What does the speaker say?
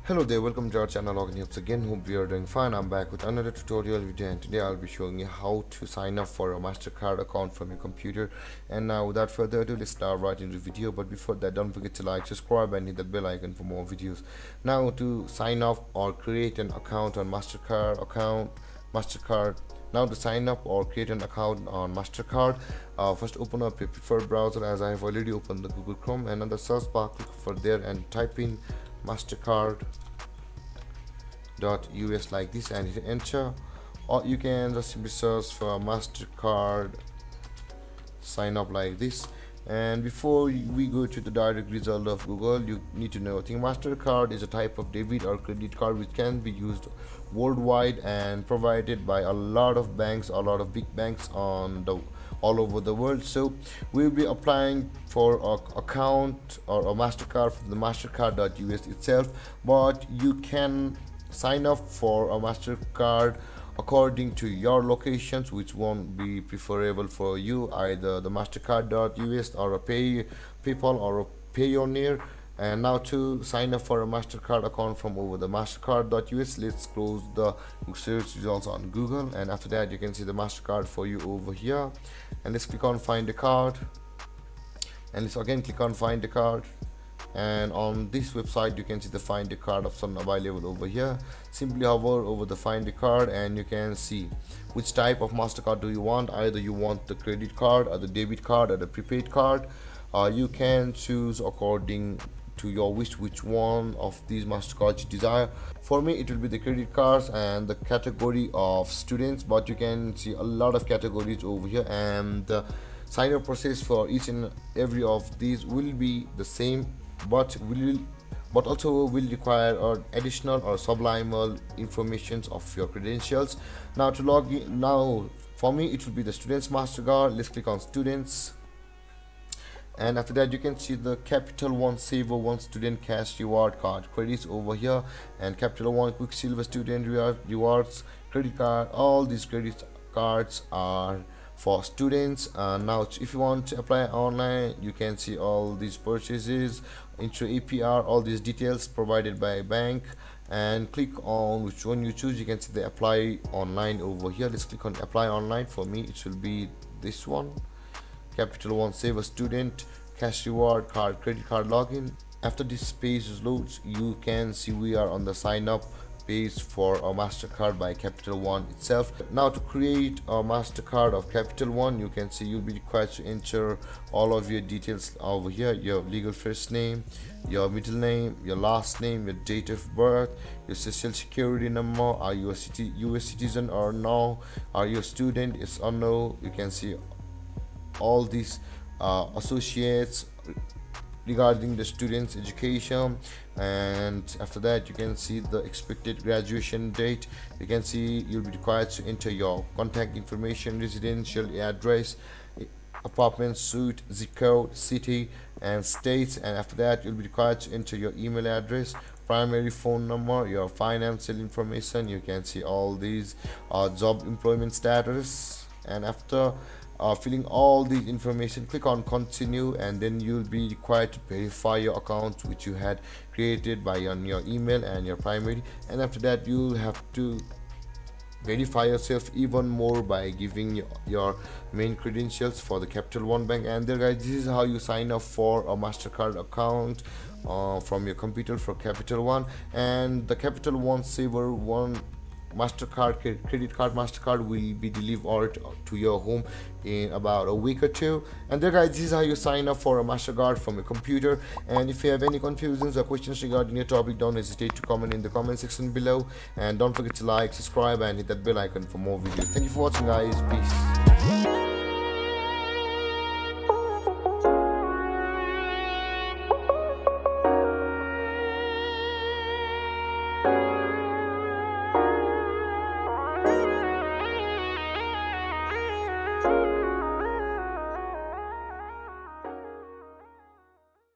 Hello there, welcome to our channel Login Helps again. Hope you are doing fine. I'm back with another tutorial video, and today I'll be showing you how to sign up for a Mastercard account from your computer. And now without further ado, let's start right into the video. But before that, don't forget to like, subscribe and hit that bell icon for more videos. Now to sign up or create an account on Mastercard. Now to sign up or create an account on Mastercard, first open up your preferred browser, as I have already opened the Google Chrome, and on the search bar click for there and type in mastercard.us like this and hit enter, or you can just simply search for Mastercard sign up like this. And before we go to the direct result of Google, you need to know, I think Mastercard is a type of debit or credit card which can be used worldwide and provided by a lot of banks, a lot of big banks on the all over the world. So we'll be applying for an account or a Mastercard from the mastercard.us itself, but you can sign up for a Mastercard according to your locations, which won't be preferable for you, either the mastercard.us or a PayPal or a Payoneer. And now to sign up for a Mastercard account from over the mastercard.us, let's close the search results on Google, and after that you can see the Mastercard for you over here, and let's click on find a card, and let's again click on find a card. And on this website you can see the find a card option available over here. Simply hover over the find a card and you can see which type of Mastercard do you want. Either you want the credit card or the debit card or the prepaid card. You can choose according to your wish which one of these Mastercards you desire. For me it will be the credit cards and the category of students, but you can see a lot of categories over here, and the sign up process for each and every of these will be the same, but also will require additional or subliminal information of your credentials. Now to log in, now for me it will be the students Mastercard. Let's click on students, and after that you can see the Capital One Saver One Student Cash Reward Card credits over here, and Capital One Quicksilver Student Rewards Credit Card. All these credit cards are for students. Now if you want to apply online, you can see all these purchases, intro APR, all these details provided by a bank, and click on which one you choose. You can see the apply online over here. Let's click on apply online. For me it will be this one, Capital One Saver Student Cash Reward Card Credit Card Login. After this page loads, you can see we are on the sign up page for a Mastercard by Capital One itself. Now to create a Mastercard of Capital One, you can see you'll be required to enter all of your details over here: your legal first name, your middle name, your last name, your date of birth, your social security number. Are you a US citizen or no? Are you a student? Yes or no? You can see all these associates regarding the student's education, and after that you can see the expected graduation date. You can see you'll be required to enter your contact information, residential address, apartment, suite, zip code, city and states, and after that you'll be required to enter your email address, primary phone number, your financial information. You can see all these job employment status, and after filling all these information, click on continue, and then you'll be required to verify your account which you had created by your email and your primary. And after that you'll have to verify yourself even more by giving your main credentials for the Capital One Bank. And there guys, this is how you sign up for a Mastercard account from your computer for Capital One. And the Capital One Saver One Mastercard credit card Mastercard will be delivered to your home in about a week or two. And there guys, this is how you sign up for a Mastercard from your computer. And if you have any confusions or questions regarding your topic, don't hesitate to comment in the comment section below, and don't forget to like, subscribe and hit that bell icon for more videos. Thank you for watching guys. Peace.